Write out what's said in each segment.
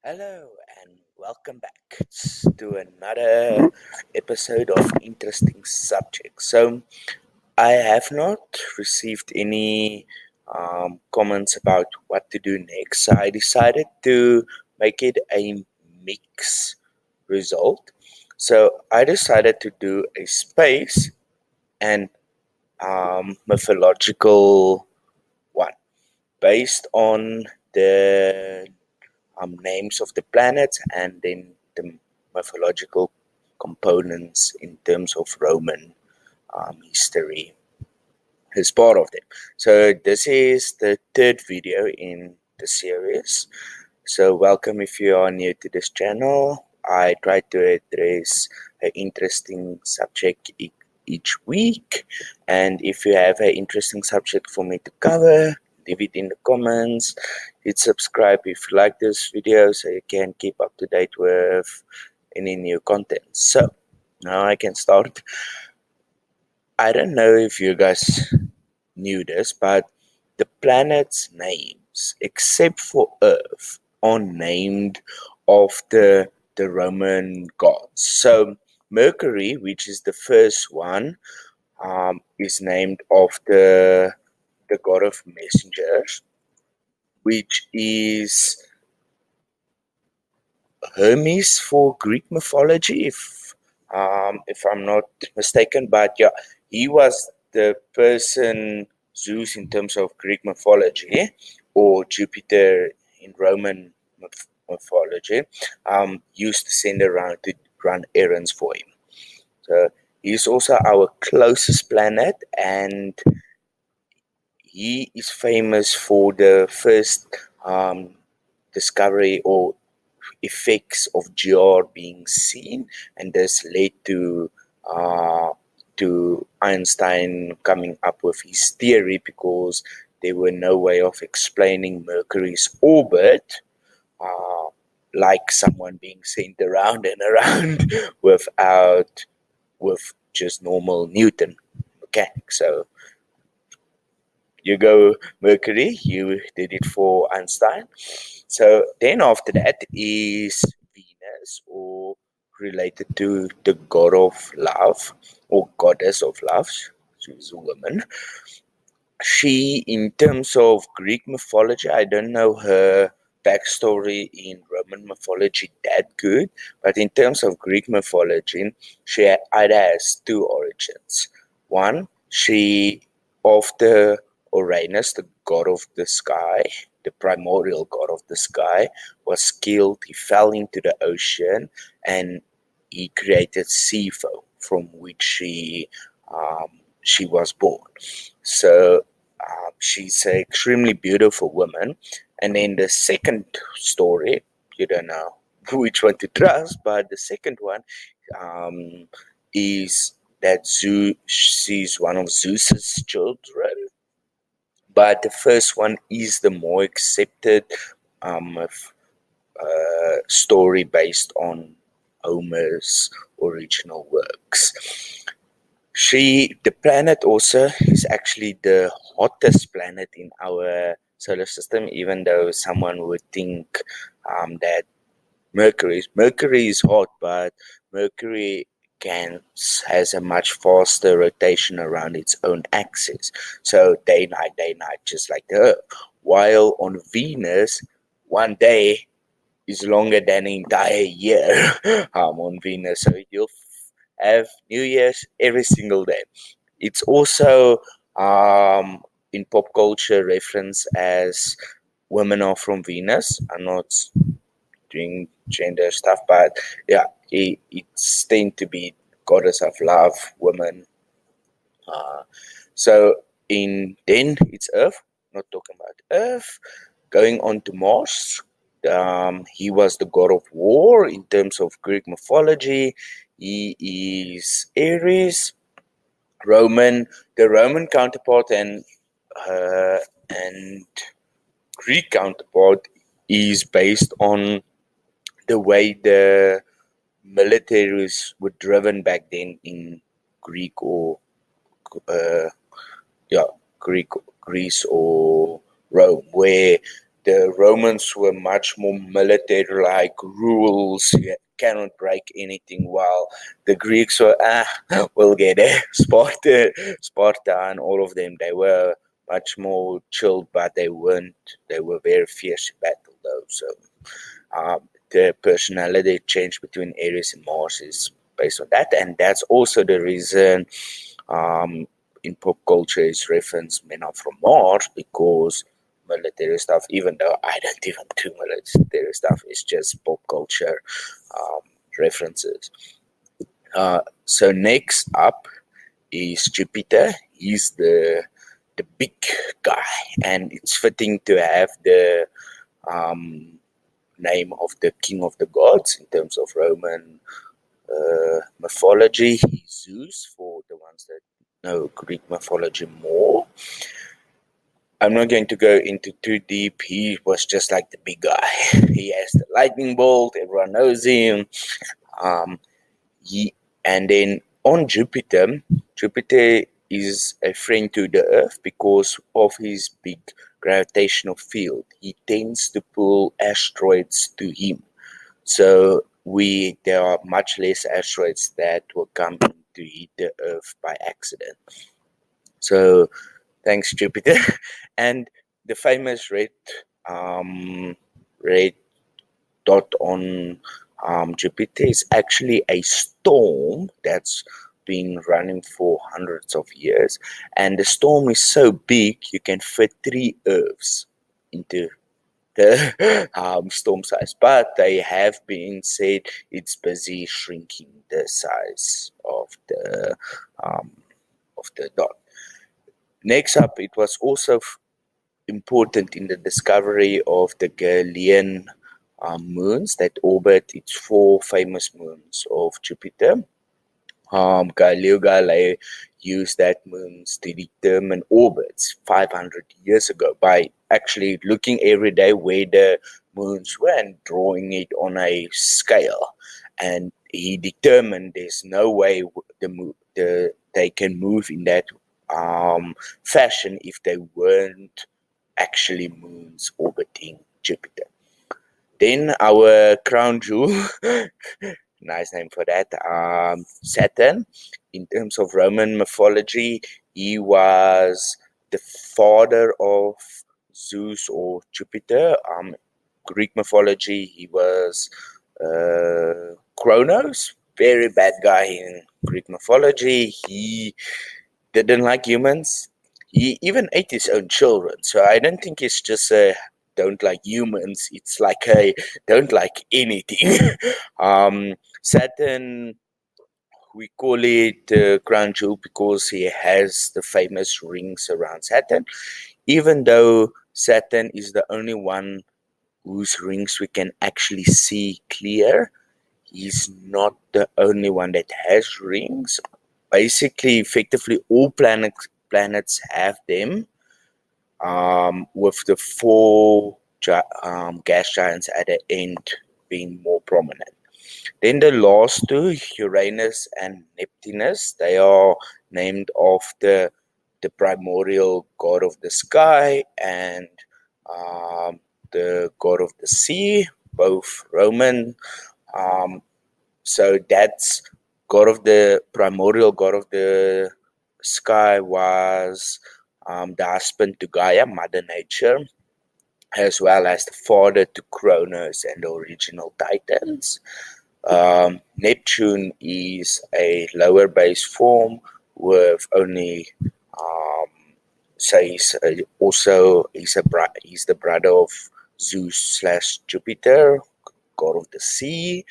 Hello and welcome back to another episode of Interesting Subject. I have not received any comments about what to do next, so I decided to make it a mix result. So, I decided to do a space and mythological one based on the names of the planets and then the mythological components in terms of Roman history is part of them. So this is the third video in the series. So welcome if you are new to this channel. I try to address an interesting subject each week, and if you have an interesting subject for me to cover, leave it in the comments. Hit subscribe if you like this video so you can keep up to date with any new content. So now I can start. I don't know if you guys knew this, but the planets' names, except for Earth, are named after the Roman gods. So Mercury, which is the first one, is named after the god of messengers, which is Hermes for Greek mythology, if I'm not mistaken. But yeah, he was the person Zeus in terms of Greek mythology, or Jupiter in Roman mythology. Used to send around to run errands for him. So he's also our closest planet, and he is famous for the first discovery or effects of GR being seen, and this led uh, to Einstein coming up with his theory because there were no way of explaining Mercury's orbit, uh, like someone being sent around and around with just normal Newton mechanics. So you go Mercury, you did it for Einstein. So then after that is Venus, or related to the god of love or goddess of love. She's a woman. She, in terms of Greek mythology, I don't know her backstory in Roman mythology that good, but in terms of Greek mythology, she either has two origins. One, she, after Uranus, the god of the sky, the primordial god of the sky, was killed. He fell into the ocean and he created sea foam from which she was born. So she's an extremely beautiful woman. And then the second story, you don't know which one to trust, but the second one um, is that Zeus, she's one of Zeus's children. But the first one is the more accepted story based on Homer's original works. The planet also is actually the hottest planet in our solar system, even though someone would think that Mercury is hot, but Mercury can has a much faster rotation around its own axis. So day night, just like the Earth. While on Venus, one day is longer than an entire year on Venus. So you'll have New Year's every single day. It's also in pop culture reference as women are from Venus. I'm not doing gender stuff, but yeah, it's tend to be goddess of love, woman. Uh, so in then it's Earth. Not talking about Earth. Going on to Mars. He was the god of war in terms of Greek mythology. He is Ares, Roman, the Roman counterpart, uh, and Greek counterpart is based on the way the militaries were driven back then in Greek or uh, yeah, Greece or Rome, where the Romans were much more military-like rules. You cannot break anything. While the Greeks were, we'll get it. Sparta, and all of them, they were much more chilled, but they weren't. They were very fierce in battle, though. So the personality change between Aries and Mars is based on that, and that's also the reason um, in pop culture is reference men are from Mars, because military stuff, even though I don't even do military stuff, it's just pop culture um, references. So next up is Jupiter. He's the big guy, and it's fitting to have the um, name of the king of the gods in terms of Roman mythology. He's Zeus for the ones that know Greek mythology more. I'm not going to go into too deep. He was just like the big guy. He has the lightning bolt. Everyone knows him. Um, he, and then on Jupiter, Jupiter is a friend to the Earth because of his big gravitational field. He tends to pull asteroids to him. So there are much less asteroids that will come in to hit the Earth by accident. So thanks Jupiter, and the famous red dot on Jupiter is actually a storm that's been running for hundreds of years, and the storm is so big you can fit 3 Earths into the storm size, but they have been said it's busy shrinking the size um, of the dot. Next up, it was also important in the discovery of the Galilean moons that orbit its 4 famous moons of Jupiter. Galileo Galilei used that moons to determine orbits 500 years ago by actually looking every day where the moons were and drawing it on a scale. And he determined there's no way they can move in that fashion if they weren't actually moons orbiting Jupiter. Then our crown jewel, nice name for that, Saturn. In terms of Roman mythology, he was the father of Zeus or Jupiter. Greek mythology, he was Kronos, very bad guy in Greek mythology. He didn't like humans. He even ate his own children. So I don't think it's just a don't like humans. It's like a don't like anything. Saturn, we call it crown jewel because he has the famous rings around Saturn. Even though Saturn is the only one whose rings we can actually see clear, he's not the only one that has rings. Basically, effectively, all planets have them, with the 4 gas giants at the end being more prominent. Then the last 2, Uranus and Neptunus, they are named after the primordial god of the sky and the god of the sea, both Roman. Um, so that's god of the primordial god of the sky was the husband to Gaia, Mother Nature, as well as the father to Cronus and the original Titans. Neptune is a lower base form with only so he's the brother of Zeus slash Jupiter, god of the sea,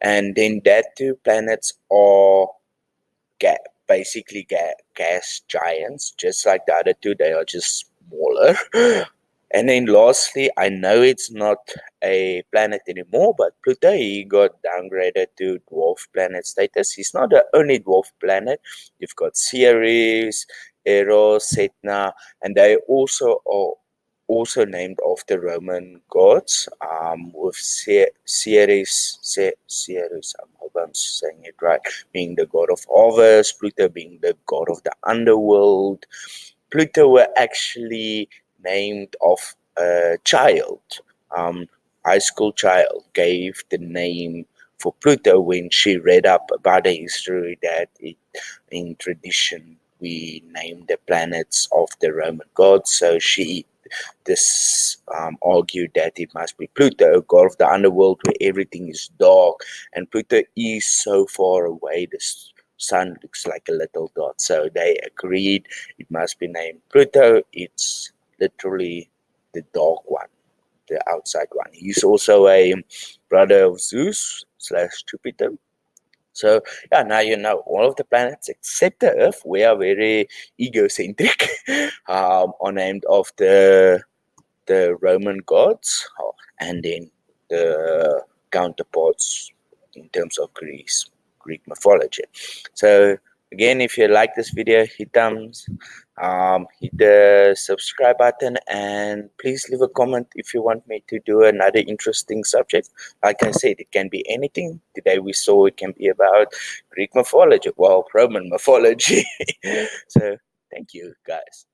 and then that 2 planets are basically gas giants, just like the other 2. They are just smaller. And then lastly, I know it's not a planet anymore, but Pluto, he got downgraded to dwarf planet status. He's not the only dwarf planet. You've got Ceres, Eros, Setna, and they also are also named after Roman gods. With Ceres, I hope I'm saying it right, being the god of harvest, Pluto being the god of the underworld. Pluto were actually named a child, um, high school child, gave the name for Pluto when she read up about the history that in tradition we name the planets of the Roman gods. So she this argued that it must be Pluto, god of the underworld where everything is dark, and Pluto is so far away the sun looks like a little dot. So they agreed it must be named Pluto. It's literally the dark one, the outside one. He's also a brother of Zeus slash Jupiter. So yeah, now you know all of the planets except the Earth. We are very egocentric, are named after the Roman gods, and then the counterparts in terms of Greek mythology. So again, if you like this video, hit the subscribe button, and please leave a comment if you want me to do another interesting subject. Like I said, it can be anything. Today we saw it can be about Greek mythology, well, Roman mythology. So thank you guys.